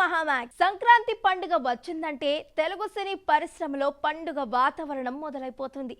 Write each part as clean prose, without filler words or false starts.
మహామాక్స్. సంక్రాంతి పండుగ వచ్చిందంటే తెలుగు సినీ పరిశ్రమలో పండుగ వాతావరణం మొదలైపోతుంది.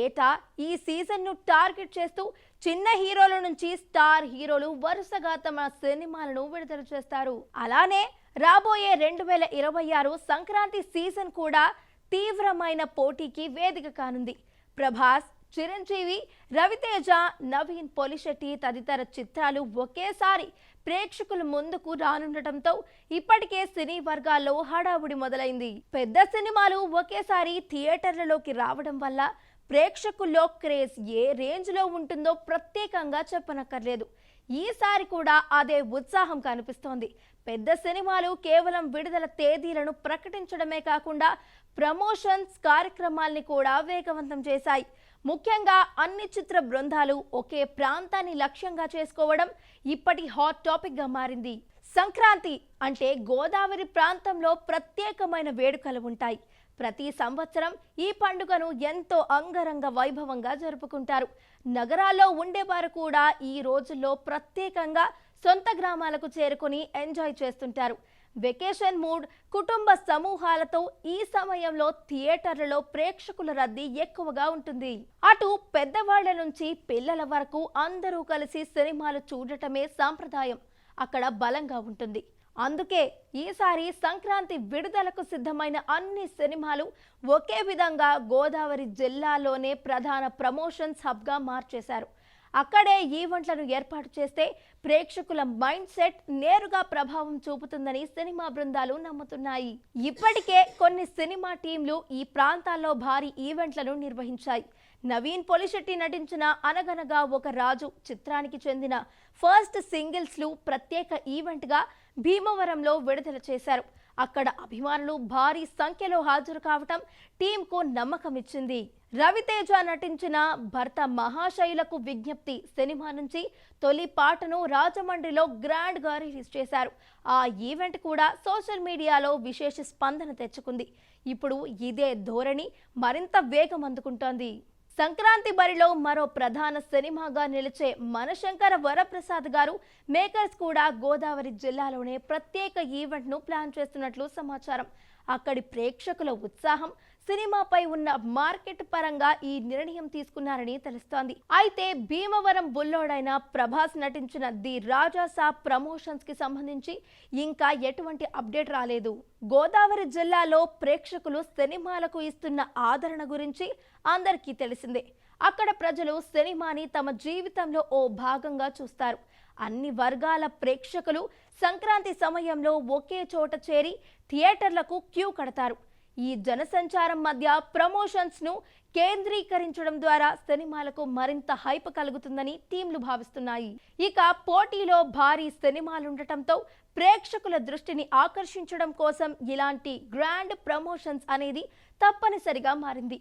ఏటా ఈ సీజన్ ను టార్గెట్ చేస్తూ చిన్న హీరోల నుంచి స్టార్ హీరోలు వరుసగా తమ సినిమాలను విడుదల చేస్తారు. అలానే రాబోయే 2026 సంక్రాంతి సీజన్ కూడా తీవ్రమైన పోటీకి వేదిక కానుంది. ప్రభాస్, చిరంజీవి, రవితేజ, నవీన్ పొలిశెట్టి తదితర చిత్రాలు ఒకేసారి ప్రేక్షకుల ముందుకు రానుండటంతో ఇప్పటికే సినీ వర్గాల్లో హడావుడి మొదలైంది. పెద్ద సినిమాలు ఒకేసారి థియేటర్లలోకి రావడం వల్ల ప్రేక్షకుల్లో క్రేజ్ ఏ రేంజ్ లో ఉంటుందో ప్రత్యేకంగా చెప్పనక్కర్లేదు. ఈసారి కూడా అదే ఉత్సాహం కనిపిస్తోంది. పెద్ద సినిమాలు కేవలం విడుదల తేదీలను ప్రకటించడమే కాకుండా ప్రమోషన్స్ కార్యక్రమాల్ని కూడా వేగవంతం చేశాయి. ముఖ్యంగా అన్ని చిత్ర బృందాలు ఒకే ప్రాంతాన్ని లక్ష్యంగా చేసుకోవడం ఇప్పటి హాట్ టాపిక్ గా మారింది. సంక్రాంతి అంటే గోదావరి ప్రాంతంలో ప్రత్యేకమైన వేడుకలు ఉంటాయి. ప్రతి సంవత్సరం ఈ పండుగను ఎంతో అంగరంగ వైభవంగా జరుపుకుంటారు. నగరాల్లో ఉండేవారు కూడా ఈ రోజుల్లో ప్రత్యేకంగా సొంత గ్రామాలకు చేరుకుని ఎంజాయ్ చేస్తుంటారు. వెకేషన్ మూడ్, కుటుంబ సమూహాలతో ఈ సమయంలో థియేటర్లలో ప్రేక్షకుల రద్దీ ఎక్కువగా ఉంటుంది. అటు పెద్దవాళ్ల నుంచి పిల్లల వరకు అందరూ కలిసి సినిమాలు చూడటమే సాంప్రదాయం అక్కడ బలంగా ఉంటుంది. అందుకే ఈసారి సంక్రాంతి విడుదలకు సిద్ధమైన అన్ని సినిమాలు ఒకే విధంగా గోదావరి జిల్లాలోనే ప్రధాన ప్రమోషన్స్ హబ్గా మార్చేశారు. అక్కడే ఈవెంట్లను ఏర్పాటు చేస్తే ప్రేక్షకుల మైండ్ సెట్ నేరుగా ప్రభావం చూపుతుందని సినిమా బృందాలు నమ్ముతున్నాయి. ఇప్పటికే కొన్ని సినిమా టీంలు ఈ ప్రాంతాల్లో భారీ ఈవెంట్లను నిర్వహించాయి. నవీన్ పొలిశెట్టి నటించిన అనగనగా ఒక రాజు చిత్రానికి చెందిన ఫస్ట్ సింగిల్స్ లు ప్రత్యేక ఈవెంట్ గా భీమవరంలో విడుదల చేశారు. అక్కడ అభిమానులు భారీ సంఖ్యలో హాజరు కావటం టీంకు నమ్మకం ఇచ్చింది. రవితేజ నటించిన భర్త మహాశయులకు విజ్ఞప్తి సినిమా నుంచి తొలి పాటను రాజమండ్రిలో గ్రాండ్ గా రిలీజ్ చేశారు. ఆ ఈవెంట్ కూడా సోషల్ మీడియాలో విశేష స్పందన తెచ్చుకుంది. ఇప్పుడు ఇదే ధోరణి మరింత వేగం అందుకుంటోంది. సంక్రాంతి బరిలో మరో ప్రధాన సినిమాగా నిలిచే మనశంకర వరప్రసాద్ గారు మేకర్స్ కూడా గోదావరి జిల్లాలోనే ప్రత్యేక ఈవెంట్ ను ప్లాన్ చేస్తున్నట్లు సమాచారం. అక్కడి ప్రేక్షకుల ఉత్సాహం, సినిమాపై ఉన్న మార్కెట్ పరంగా ఈ నిర్ణయం తీసుకున్నారని తెలుస్తోంది. అయితే భీమవరం బుల్లోడైన ప్రభాస్ నటించిన ది రాజా సాబ్ ప్రమోషన్స్ కి సంబంధించి ఇంకా ఎటువంటి అప్డేట్ రాలేదు. గోదావరి జిల్లాలో ప్రేక్షకులు సినిమాలకు ఇస్తున్న ఆదరణ గురించి అందరికీ తెలిసిందే. అక్కడ ప్రజలు సినిమాని తమ జీవితంలో ఓ భాగంగా చూస్తారు. అన్ని వర్గాల ప్రేక్షకులు సంక్రాంతి సమయంలో ఒకే చోట చేరి థియేటర్లకు క్యూ కడతారు. ఈ జనసంచారం మధ్య ప్రమోషన్స్ ను కేంద్రీకరించడం ద్వారా సినిమాలకు మరింత హైప్ కలుగుతుందని టీంలు భావిస్తున్నాయి. ఇక పోటీలో భారీ సినిమాలుండటంతో ప్రేక్షకుల దృష్టిని ఆకర్షించడం కోసం ఇలాంటి గ్రాండ్ ప్రమోషన్స్ అనేది తప్పనిసరిగా మారింది.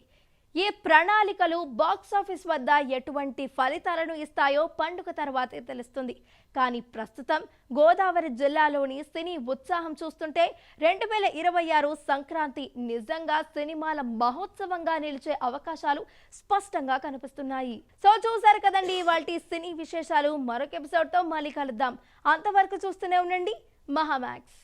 ఈ ప్రణాళికలు బాక్సాఫీస్ వద్ద ఎటువంటి ఫలితాలను ఇస్తాయో పండుగ తర్వాతే తెలుస్తుంది. కానీ ప్రస్తుతం గోదావరి జిల్లాలోని సినీ ఉత్సాహం చూస్తుంటే 2026 సంక్రాంతి నిజంగా సినిమాల మహోత్సవంగా నిలిచే అవకాశాలు స్పష్టంగా కనిపిస్తున్నాయి. సో చూసారు కదండి ఇవాల్టి సినీ విశేషాలు. మరొక ఎపిసోడ్తో మళ్ళీ కలుద్దాం. అంతవరకు చూస్తూనే ఉండండి మహామాక్స్.